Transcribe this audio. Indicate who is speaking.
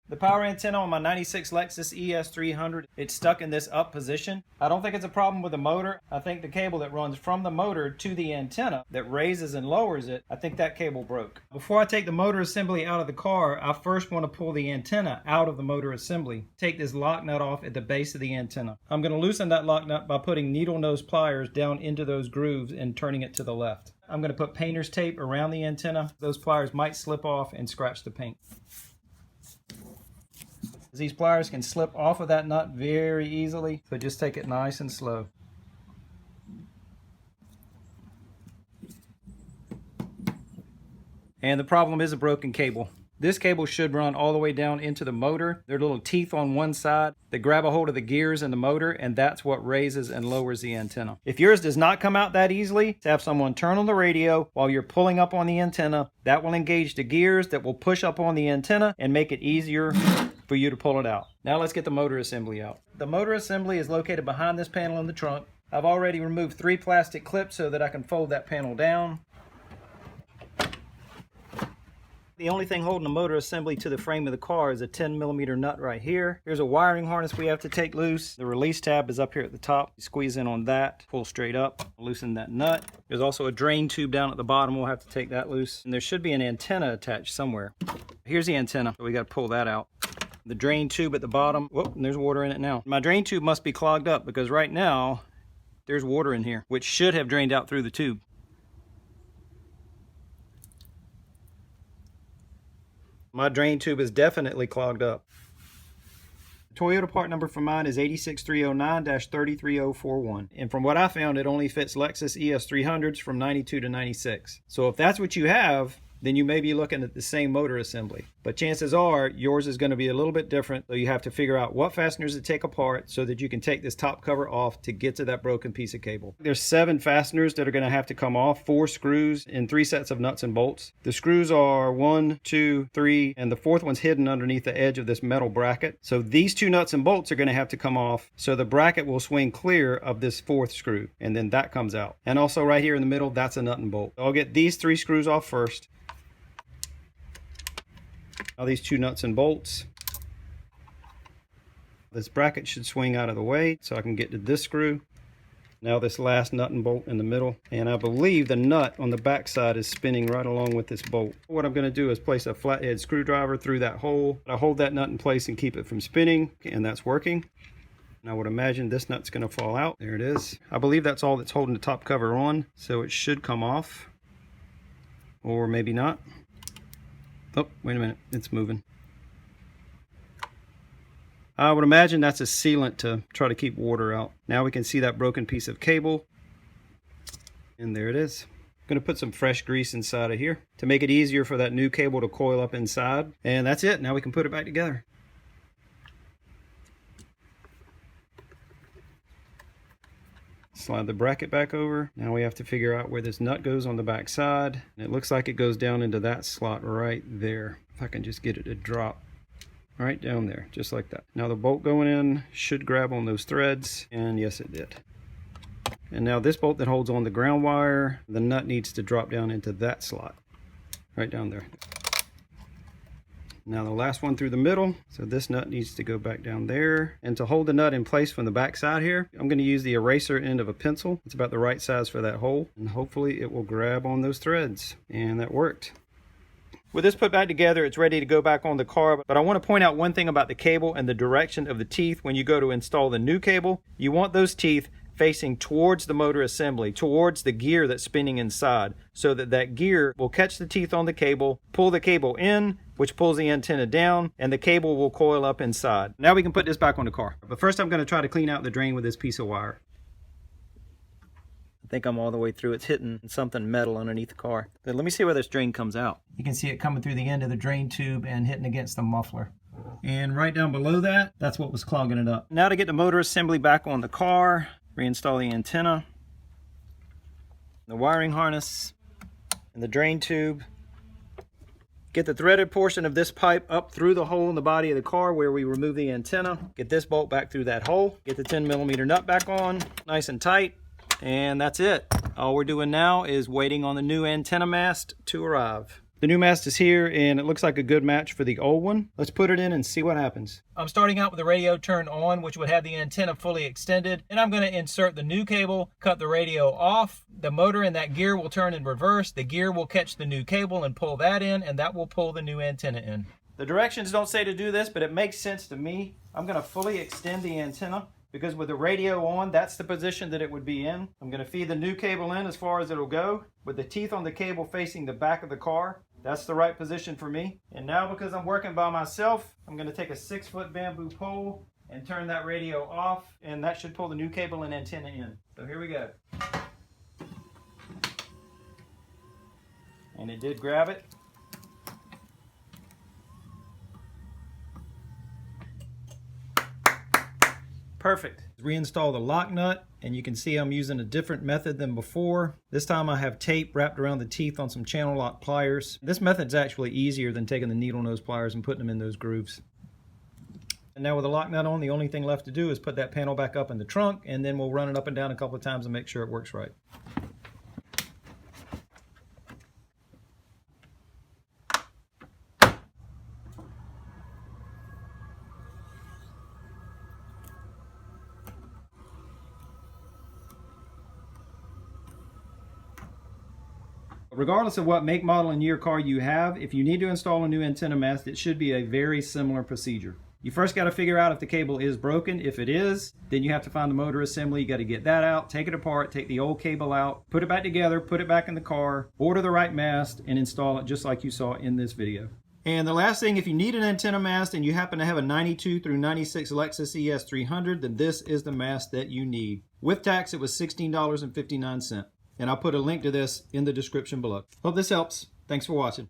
Speaker 1: The power antenna on my 96 Lexus ES300, it's stuck in this up position. I don't think it's a problem with the motor. I think the cable that runs from the motor to the antenna that raises and lowers it, I think that cable broke. Before I take the motor assembly out of the car, I first want to pull the antenna out of the motor assembly. Take this lock nut off at the base of the antenna. I'm going to loosen that lock nut by putting needle nose pliers down into those grooves and turning it to the left. I'm going to put painter's tape around the antenna. Those pliers might slip off and scratch the paint. These pliers can slip off of that nut very easily, so just take it nice and slow. And the problem is a broken cable. This cable should run all the way down into the motor. There are little teeth on one side that grab a hold of the gears in the motor, and that's what raises and lowers the antenna. If yours does not come out that easily, to have someone turn on the radio while you're pulling up on the antenna. That will engage the gears that will push up on the antenna and make it easier for you to pull it out. Now let's get the motor assembly out. The motor assembly is located behind this panel in the trunk. I've already removed 3 plastic clips so that I can fold that panel down. The only thing holding the motor assembly to the frame of the car is a 10mm nut right here. Here's a wiring harness we have to take loose. The release tab is up here at the top. You squeeze in on that, pull straight up, loosen that nut. There's also a drain tube down at the bottom. We'll have to take that loose. And there should be an antenna attached somewhere. Here's the antenna, so we got to pull that out. The drain tube at the bottom. Whoop, and there's water in it now. My drain tube must be clogged up because right now there's water in here, which should have drained out through the tube. My drain tube is definitely clogged up. The Toyota part number for mine is 86309-33041. And from what I found, it only fits Lexus ES300s from 92 to 96. So if that's what you have, then you may be looking at the same motor assembly. But chances are yours is going to be a little bit different. So you have to figure out what fasteners to take apart so that you can take this top cover off to get to that broken piece of cable. There's 7 fasteners that are going to have to come off, 4 screws and 3 sets of nuts and bolts. The screws are 1, 2, 3, and the 4th one's hidden underneath the edge of this metal bracket. So these 2 nuts and bolts are going to have to come off so the bracket will swing clear of this 4th screw, and then that comes out. And also right here in the middle, that's a nut and bolt. I'll get these 3 screws off first. Now these 2 nuts and bolts. This bracket should swing out of the way so I can get to this screw. Now this last nut and bolt in the middle. And I believe the nut on the back side is spinning right along with this bolt. What I'm going to do is place a flathead screwdriver through that hole. I hold that nut in place and keep it from spinning, and that's working. And I would imagine this nut's going to fall out. There it is. I believe that's all that's holding the top cover on, so it should come off. Or maybe not. Oh, wait a minute, it's moving. I would imagine that's a sealant to try to keep water out. Now we can see that broken piece of cable. And there it is. I'm going to put some fresh grease inside of here to make it easier for that new cable to coil up inside. And that's it. Now we can put it back together. Slide the bracket back over. Now we have to figure out where this nut goes on the back side. And it looks like it goes down into that slot right there. If I can just get it to drop right down there, just like that. Now the bolt going in should grab on those threads, and yes it did. And now this bolt that holds on the ground wire, the nut needs to drop down into that slot, right down there. Now the last one through the middle, so this nut needs to go back down there. And to hold the nut in place from the back side here, I'm going to use the eraser end of a pencil. It's about the right size for that hole, and hopefully it will grab on those threads. And that worked. With this put back together, it's ready to go back on the car, but I want to point out one thing about the cable and the direction of the teeth when you go to install the new cable. You want those teeth facing towards the motor assembly, towards the gear that's spinning inside, so that that gear will catch the teeth on the cable, pull the cable in, which pulls the antenna down, and the cable will coil up inside. Now we can put this back on the car. But first I'm going to try to clean out the drain with this piece of wire. I think I'm all the way through. It's hitting something metal underneath the car. But let me see where this drain comes out. You can see it coming through the end of the drain tube and hitting against the muffler. And right down below that, that's what was clogging it up. Now to get the motor assembly back on the car, reinstall the antenna, the wiring harness, and the drain tube. Get the threaded portion of this pipe up through the hole in the body of the car where we remove the antenna. Get this bolt back through that hole. Get the 10mm nut back on, nice and tight. And that's it. All we're doing now is waiting on the new antenna mast to arrive. The new mast is here and it looks like a good match for the old one. Let's put it in and see what happens. I'm starting out with the radio turned on, which would have the antenna fully extended. And I'm going to insert the new cable, cut the radio off. The motor in that gear will turn in reverse. The gear will catch the new cable and pull that in, and that will pull the new antenna in. The directions don't say to do this, but it makes sense to me. I'm going to fully extend the antenna because with the radio on, that's the position that it would be in. I'm going to feed the new cable in as far as it'll go with the teeth on the cable facing the back of the car. That's the right position for me. And now because I'm working by myself, I'm going to take a 6-foot bamboo pole and turn that radio off, and that should pull the new cable and antenna in. So here we go. And it did grab it. Perfect. Reinstall the lock nut, and you can see I'm using a different method than before. This time I have tape wrapped around the teeth on some channel lock pliers. This method's actually easier than taking the needle nose pliers and putting them in those grooves. And now with the lock nut on, the only thing left to do is put that panel back up in the trunk, and then we'll run it up and down a couple of times and make sure it works right. Regardless of what make, model, and year car you have, if you need to install a new antenna mast, it should be a very similar procedure. You first got to figure out if the cable is broken. If it is, then you have to find the motor assembly. You got to get that out, take it apart, take the old cable out, put it back together, put it back in the car, order the right mast, and install it just like you saw in this video. And the last thing, if you need an antenna mast and you happen to have a 92 through 96 Lexus ES300, then this is the mast that you need. With tax, it was $16.59. And I'll put a link to this in the description below. Hope this helps. Thanks for watching.